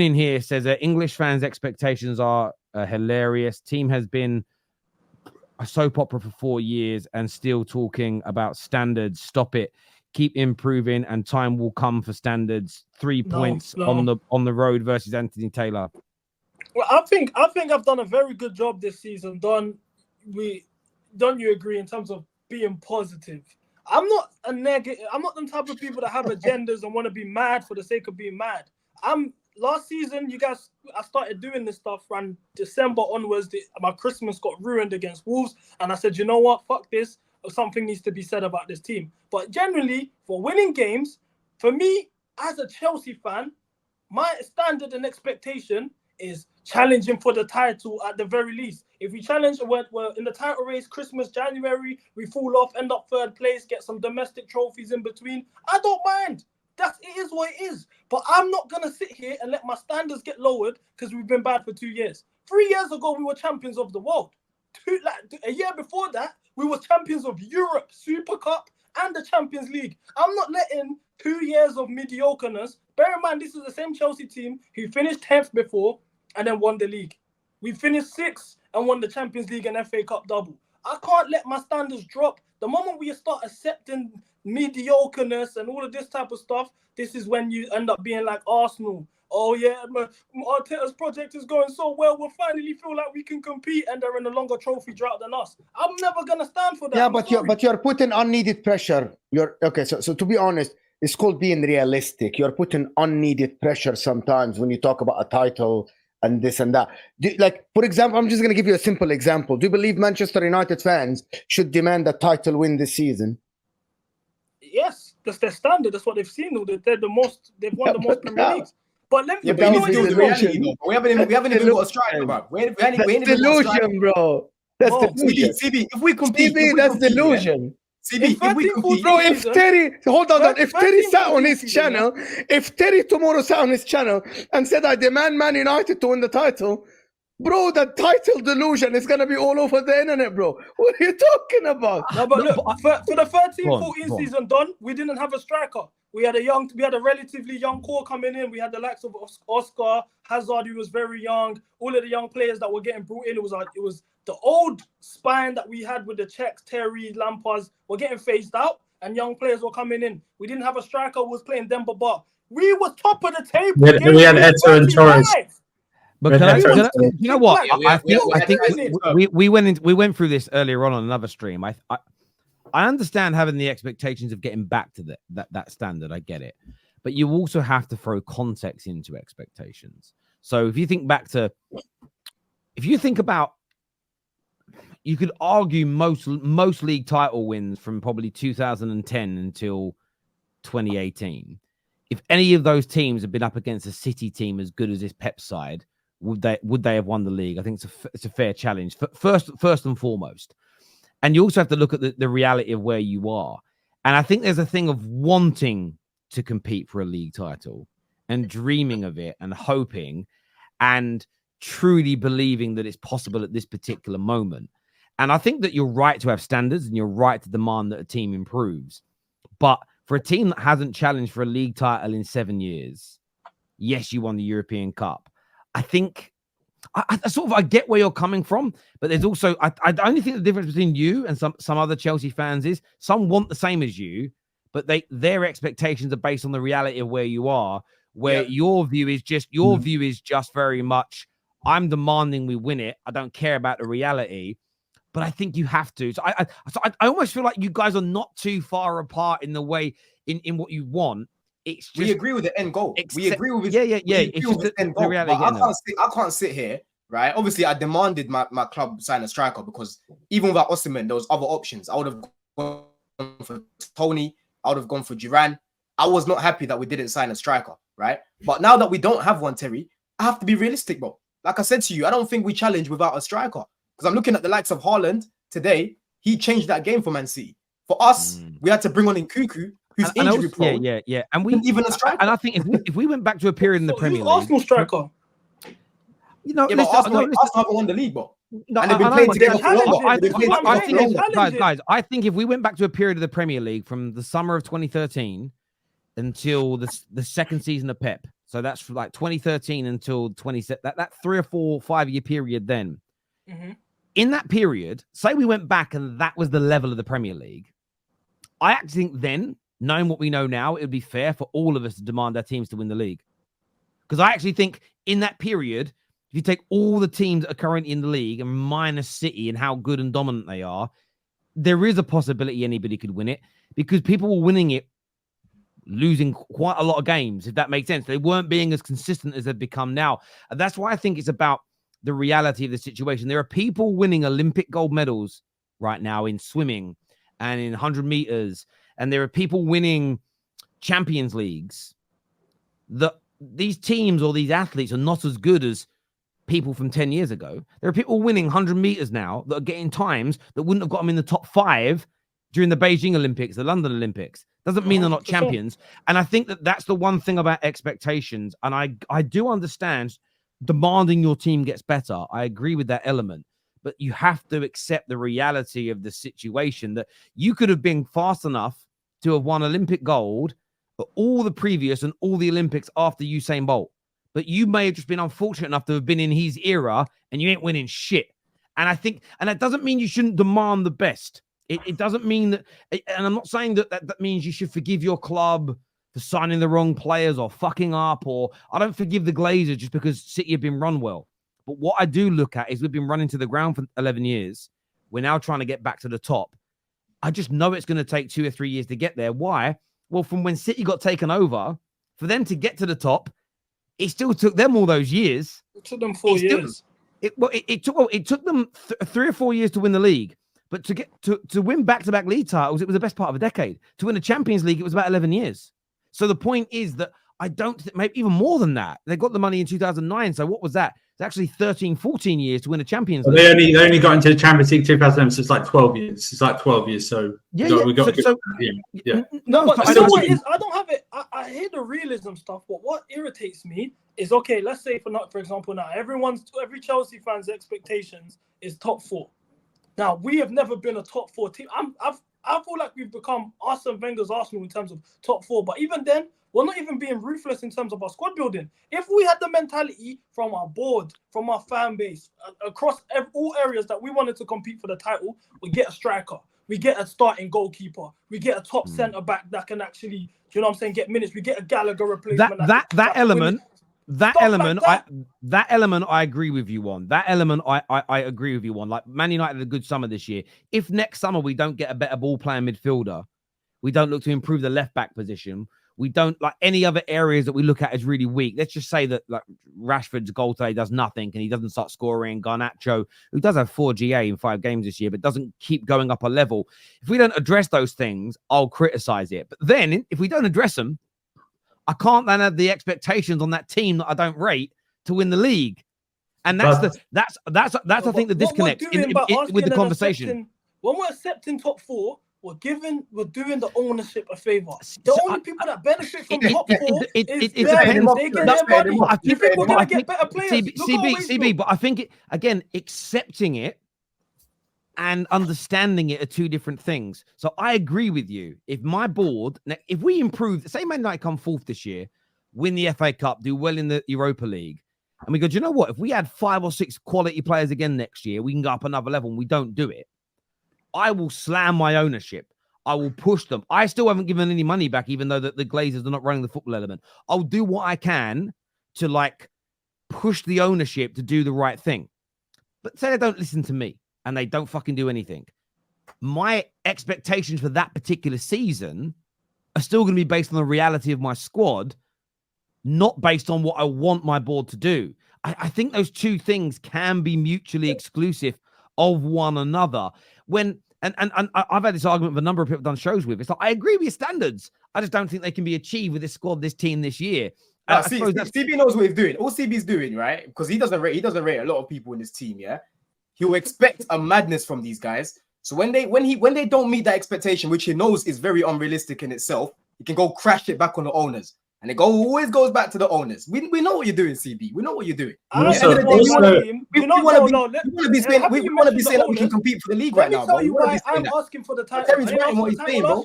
in here says that English fans' expectations are hilarious. Team has been a soap opera for 4 years and still talking about standards. Stop it. Keep improving, and time will come for standards. 3 points on the road versus Anthony Taylor. Well, I think I've done a very good job this season. Don't you agree in terms of being positive? I'm not a negative. I'm not the type of people that have agendas and want to be mad for the sake of being mad. Last season, I started doing this stuff from December onwards. My Christmas got ruined against Wolves, and I said, you know what, fuck this. Something needs to be said about this team. But generally, for winning games, for me as a Chelsea fan, my standard and expectation is challenging for the title at the very least. If we challenge, we're in the title race, Christmas, January, we fall off, end up third place, get some domestic trophies in between. I don't mind. It is what it is. But I'm not going to sit here and let my standards get lowered because we've been bad for 2 years. 3 years ago, we were champions of the world. A year before that, we were champions of Europe, Super Cup, and the Champions League. I'm not letting 2 years of mediocreness. Bear in mind, this is the same Chelsea team who finished 10th before and then won the league. We finished 6th and won the Champions League and FA Cup double. I can't let my standards drop. The moment we start accepting mediocreness and all of this type of stuff, this is when you end up being like Arsenal. Oh yeah, Arteta's project is going so well. We'll finally feel like we can compete, and they're in a longer trophy drought than us. I'm never gonna stand for that. Yeah, but you're putting unneeded pressure. So to be honest, it's called being realistic. You're putting unneeded pressure sometimes when you talk about a title and this and that. For example, I'm just going to give you a simple example. Do you believe Manchester United fans should demand a title win this season? Yes, that's their standard. That's what they've seen. They're the most. They've won the most Premier Leagues. But let me. But you still the reality, though. We haven't even got a striker, bro. That's delusion, bro. That's delusion. CB, if we compete, that's delusion. CB, if we compete, bro, if Terry, hold on, if Terry sat on his channel, if Terry tomorrow sat on his channel and said, I demand Man United to win the title, bro, the title delusion is going to be all over the internet, bro. What are you talking about? No, but look, for the 13-14 season, Don, we didn't have a striker. We had a relatively young core coming in. We had the likes of Oscar, Hazard, who was very young. All of the young players that were getting brought in, it was the old spine that we had with the Czechs, Terry, Lampards, were getting phased out, and young players were coming in. We didn't have a striker who was playing Demba Ba. We were top of the table. We had Eto and Torres. But you know what? I think we went through this earlier on another stream. I understand having the expectations of getting back to that standard. I get it. But you also have to throw context into expectations. So if you think about, you could argue most league title wins from probably 2010 until 2018. If any of those teams had been up against a City team as good as this Pep side, would they have won the league? I think it's a fair challenge. First and foremost. And you also have to look at the reality of where you are. And I think there's a thing of wanting to compete for a league title and dreaming of it and hoping and truly believing that it's possible at this particular moment. And I think that you're right to have standards and you're right to demand that a team improves. But for a team that hasn't challenged for a league title in 7 years, yes, you won the European Cup. I think I get where you're coming from, but there's also I only think the difference between you and some other Chelsea fans is some want the same as you, but their expectations are based on the reality of where you are. Where your view is just very much, I'm demanding we win it. I don't care about the reality. But I think you have to. So I almost feel like you guys are not too far apart in the way in what you want. It's just, we agree with the end goal. We agree with yeah. It's just the end goal. I can't sit here, right? Obviously, I demanded my club sign a striker because even without Osimhen, there was other options. I would have gone for Tony. I would have gone for Duran. I was not happy that we didn't sign a striker, right? But now that we don't have one, Terry, I have to be realistic, bro. Like I said to you, I don't think we challenge without a striker. Because I'm looking at the likes of Haaland today. He changed that game for Man City. For us, we had to bring on Nkunku, who's injury prone. Yeah. And we even a striker. And I think if we went back to a period in the Premier League, Arsenal striker. You know, Arsenal haven't won the league, bro. No, and they've been playing together for longer. Guys, I think if we went back to a period of the Premier League from the summer of 2013 until the second season of Pep, So that's from like 2013 until 20, that 3 or 4, 5 year period then. Mm-hmm. In that period, say we went back and that was the level of the Premier League, I actually think then, knowing what we know now, it would be fair for all of us to demand our teams to win the league. Because I actually think in that period, if you take all the teams that are currently in the league and minus City and how good and dominant they are, there is a possibility anybody could win it because people were winning it, losing quite a lot of games, if that makes sense. They weren't being as consistent as they've become now. And that's why I think it's about the reality of the situation. There are people winning Olympic gold medals right now in swimming and in 100 meters. And there are people winning Champions Leagues. These teams or these athletes are not as good as people from 10 years ago. There are people winning 100 meters now that are getting times that wouldn't have got them in the top 5 during the Beijing Olympics, the London Olympics. Doesn't mean they're not champions. And I think that that's the one thing about expectations. And I do understand demanding your team gets better. I agree with that element. But you have to accept the reality of the situation that you could have been fast enough to have won Olympic gold for all the previous and all the Olympics after Usain Bolt. But you may have just been unfortunate enough to have been in his era and you ain't winning shit. And I think, and that doesn't mean you shouldn't demand the best. It doesn't mean that, and I'm not saying that means you should forgive your club for signing the wrong players or fucking up, or I don't forgive the Glazers just because City have been run well. But what I do look at is we've been running to the ground for 11 years. We're now trying to get back to the top. I just know it's going to take 2 or 3 years to get there. Why? Well, from when City got taken over, for them to get to the top, it still took them all those years. It took them 4 years. It took them 3 or 4 years to win the league. But to win back-to-back league titles, it was the best part of a decade. To win the Champions League, it was about 11 years. So the point is that I don't think, maybe even more than that. They got the money in 2009. So what was that? It's actually 13, 14 years to win a Champions League. They only got into the Champions League 2011, so it's like 12 years. It's like 12 years. So No, but you know what it is? I don't have it. I hear the realism stuff, but what irritates me is, okay, let's say for example now, every Chelsea fan's expectations is top 4. Now, we have never been a top 4 team. I feel like we've become Arsene Wenger's Arsenal in terms of top 4. But even then, we're not even being ruthless in terms of our squad building. If we had the mentality from our board, from our fan base, across all areas that we wanted to compete for the title, we get a striker, we get a starting goalkeeper, we get a top centre-back that can actually, do you know what I'm saying, get minutes. We get a Gallagher replacement. That element I agree with you on. That element I agree with you on. Like Man United had a good summer this year. If next summer we don't get a better ball playing midfielder, we don't look to improve the left back position, we don't like any other areas that we look at as really weak. Let's just say that like Rashford's goal today does nothing and he doesn't start scoring. Garnacho, who does have 4 GA in 5 games this year, but doesn't keep going up a level. If we don't address those things, I'll criticize it. But then if we don't address them, I can't then have the expectations on that team that I don't rate to win the league. And that's I think the disconnect with the conversation. When we're accepting top 4, we're doing the ownership a favor. The only people that benefit from top 4 is them. They get their money. You think we're gonna get better players? CB, but I think accepting it and understanding it are 2 different things. So I agree with you. If my board, if we improve, say Man United come 4th this year, win the FA Cup, do well in the Europa League, and we go, do you know what? If we had 5 or 6 quality players again next year, we can go up another level and we don't do it. I will slam my ownership. I will push them. I still haven't given any money back, even though the Glazers are not running the football element. I'll do what I can to like push the ownership to do the right thing. But say they don't listen to me and they don't fucking do anything. My expectations for that particular season are still going to be based on the reality of my squad, not based on what I want my board to do. I think those 2 things can be mutually exclusive of one another. And I've had this argument with a number of people I've done shows with. It's like, I agree with your standards. I just don't think they can be achieved with this squad, this team this year. CB knows what he's doing. All CB's doing, right? Because he doesn't rate a lot of people in this team, yeah? He'll expect a madness from these guys. So when they don't meet that expectation, which he knows is very unrealistic in itself, he can go crash it back on the owners. And it always goes back to the owners. We know what you're doing, CB. We know what you're doing. We want to be saying that we can compete for the league right now. Let me tell you why I'm asking for the title. Terry's right in what he's saying, bro.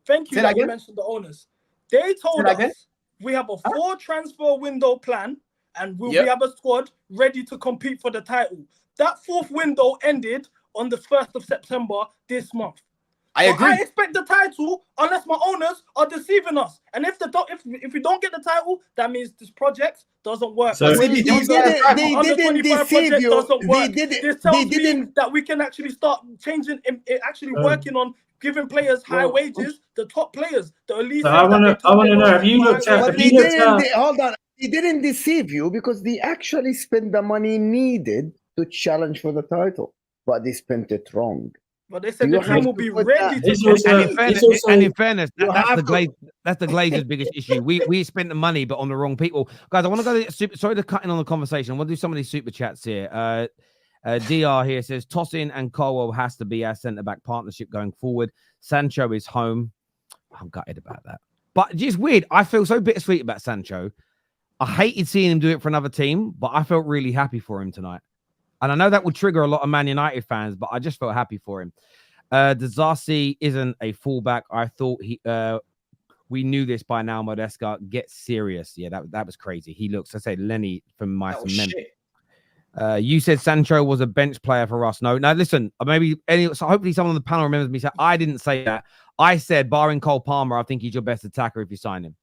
Thank you that you mentioned the owners. They told us we have a 4 transfer window plan, and we Yep. have a squad ready to compete for the title. That 4th window ended on the 1st of September this month. I agree. I expect the title unless my owners are deceiving us. And if we don't get the title, that means this project doesn't work. So- They didn't deceive you. This tells me that we can actually start changing, actually working on giving players high wages, the top players, the elite. So I want to know, have you looked at? But Have you looked at? hold on. They didn't deceive you because they actually spent the money needed to challenge for the title, but they spent it wrong. But they said You the team have will to be put ready that- to It's also- compete. And in fairness, You that's have the to- Glazers' biggest issue. We spent the money, but on the wrong people. Guys, I want to go. Sorry to cut in on the conversation. I want to do some of these super chats here. DR here says Tosin and Colwell has to be our centre back partnership going forward. Sancho is home. I'm gutted about that, but just weird. I feel so bittersweet about Sancho. I hated seeing him do it for another team, but I felt really happy for him tonight. And I know that would trigger a lot of Man United fans, but I just felt happy for him. Dazasi isn't a fullback. I thought we knew this by now. Modesca, get serious. Yeah, that was crazy. He looks, I say, Lenny from My Cement. You said Sancho was a bench player for us. No, listen, so hopefully someone on the panel remembers me saying I didn't say that. I said, barring Cole Palmer, I think he's your best attacker if you sign him.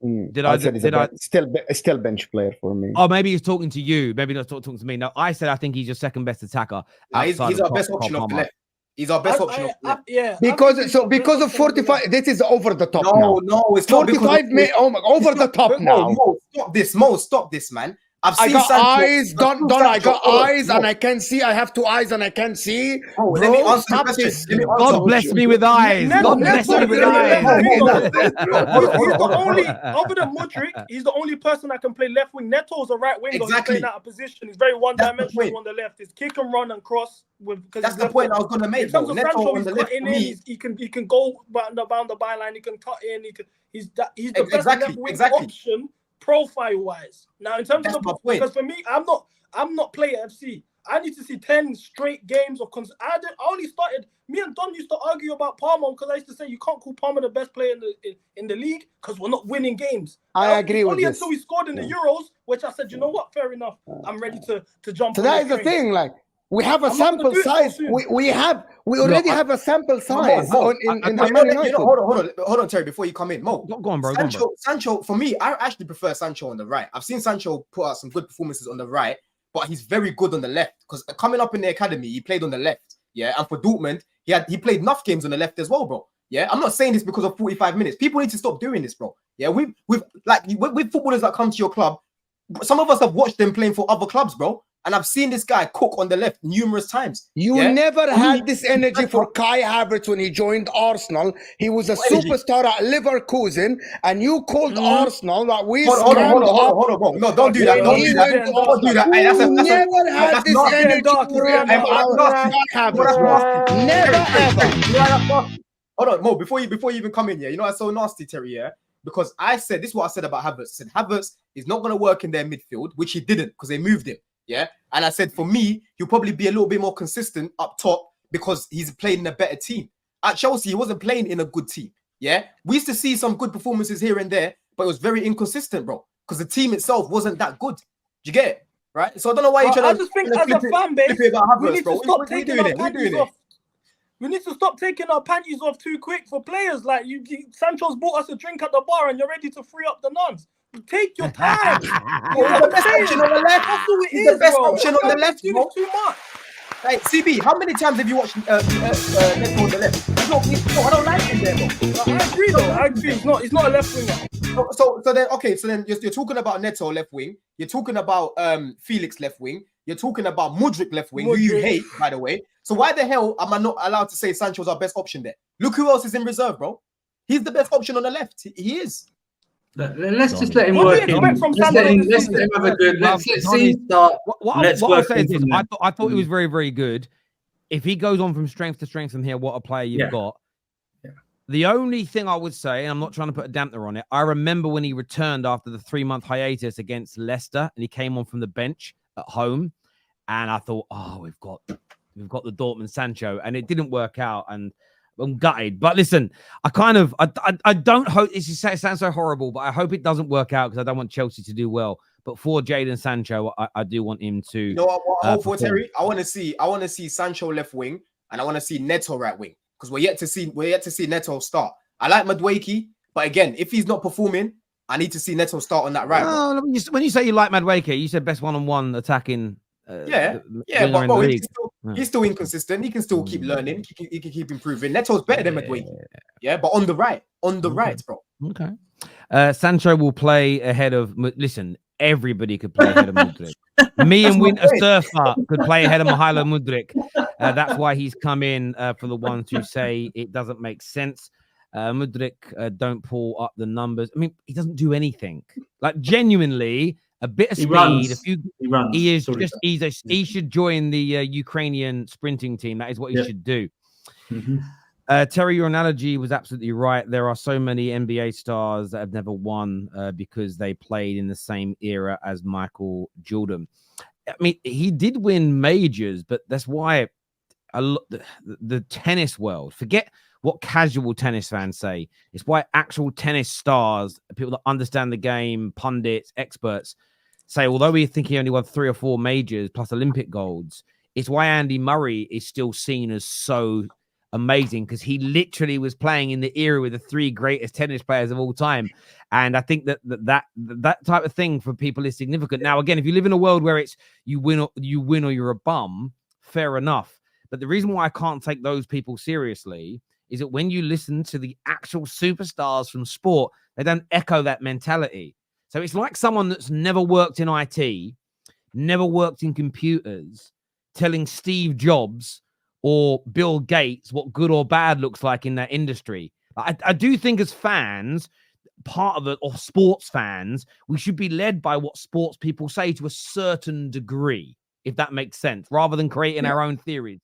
Still bench player for me? Oh, maybe he's talking to you. Maybe not talking to me. No, I said I think he's your second best attacker. He's our best option off the left. He's our best option. Yeah, because of 45. This is over the top now. No, it's not 45 minutes over the top now. Mo, stop this, man. I got eyes, Don. I got eyes, and I can see. I have 2 eyes, and I can see. Let me answer the question. God bless me with eyes. God bless me with eyes. He's the only, other than Mudryk, he's the only person that can play left wing. Neto's a right winger. Exactly. He's playing out of position. He's very one-dimensional on the left. It's kick and run and cross. That's the point I was going to make. In terms of Neto Sancho, on he's the left cutting for in. me. He can go down the byline. He can cut in. He's the best left wing option profile-wise. Now, in terms of because for me, I'm not player FC. I need to see 10 straight games of I only started. Me and Don used to argue about Palmer because I used to say you can't call Palmer the best player in the league because we're not winning games. I agree with this. Only until we scored in the Euros, which I said, you know what, fair enough. I'm ready to jump. So that is the thing, like. We have a sample size. We already have a sample size in the Man United. Hold on, Terry. Before you come in, Mo, go on, bro. Sancho, for me, I actually prefer Sancho on the right. I've seen Sancho put out some good performances on the right, but he's very good on the left because coming up in the academy, he played on the left. Yeah, and for Dortmund, he played enough games on the left as well, bro. Yeah, I'm not saying this because of 45 minutes. People need to stop doing this, bro. Yeah, with footballers that come to your club, some of us have watched them playing for other clubs, bro. And I've seen this guy cook on the left numerous times. You never had this energy for Kai Havertz when he joined Arsenal. He was a superstar at Leverkusen, and you called Arsenal that we hold on, bro. No, don't do that. Don't do that. You never had this energy for Kai Havertz. Never ever. Hold on, Mo. Before you even come in here, you know what's so nasty, Terry? Yeah, because I said this is what I said about Havertz. I said Havertz is not going to work in their midfield, which he didn't because they moved him. Yeah, and I said for me, he'll probably be a little bit more consistent up top because he's played in a better team. At Chelsea, he wasn't playing in a good team. Yeah, we used to see some good performances here and there, but it was very inconsistent, bro, because the team itself wasn't that good. Do you get it? Right? So I don't know why you're trying to. I just think as a fan base, we need to stop taking our panties off. We need to stop taking our panties off too quick for players. Like Sancho's bought us a drink at the bar, and you're ready to free up the nuns. Take your time. He's the best option on the left. That's all it He's is, the best bro. option on the left, bro. Too much. Hey, CB, how many times have you watched Neto on the left? I don't like him there, bro. I agree, though. I agree. He's not a left winger. So then you're talking about Neto left wing. You're talking about Felix left wing. You're talking about Mudryk left wing, who you hate, by the way. So why the hell am I not allowed to say Sancho's our best option there? Look who else is in reserve, bro. He's the best option on the left. He is. Let's just let him work in. Let's let him have a good. Let's see him start. What I'll say is this: I thought he was very, very good. If he goes on from strength to strength from here, what a player you've got. Yeah. The only thing I would say, and I'm not trying to put a dampener on it, I remember when he returned after the 3-month hiatus against Leicester, and he came on from the bench at home, and I thought, oh, we've got the Dortmund Sancho, and it didn't work out, and I'm gutted. But listen, I don't hope it sounds so horrible, but I hope it doesn't work out because I don't want Chelsea to do well. But for Jadon Sancho, I do want him to. You know what I hope for, Terry? I want to see Sancho left wing, and I want to see Neto right wing, because we're yet to see Neto start. I like Madueke, but again, if he's not performing, I need to see Neto start on that right. No, when you say you like Madueke, you said best one-on-one attacking. But bro, he's still inconsistent. He can still keep learning. He can keep improving. Neto's better than Madueke. Yeah, but on the right, bro. Okay. Sancho will play ahead of. Listen, everybody could play ahead of Mudryk. Me and Winter Surfer could play ahead of Mykhailo Mudryk. That's why he's come in for the ones who say it doesn't make sense. Mudryk don't pull up the numbers. I mean, he doesn't do anything. Like genuinely. A bit of speed. He runs. He should join the Ukrainian sprinting team. That is what he should do. Terry, your analogy was absolutely right. There are so many NBA stars that have never won because they played in the same era as Michael Jordan. I mean, he did win majors, but that's why the tennis world, forget what casual tennis fans say. It's why actual tennis stars, people that understand the game, pundits, experts, say, although we think he only won 3 or 4 majors plus Olympic golds, it's why Andy Murray is still seen as so amazing, because he literally was playing in the era with the 3 greatest tennis players of all time. And I think that type of thing for people is significant. Now, again, if you live in a world where it's you win or you're a bum, fair enough. But the reason why I can't take those people seriously is that when you listen to the actual superstars from sport, they don't echo that mentality. So it's like someone that's never worked in IT, never worked in computers, telling Steve Jobs or Bill Gates what good or bad looks like in that industry. I do think as fans, part of it, or sports fans, we should be led by what sports people say to a certain degree, if that makes sense, rather than creating our own theories.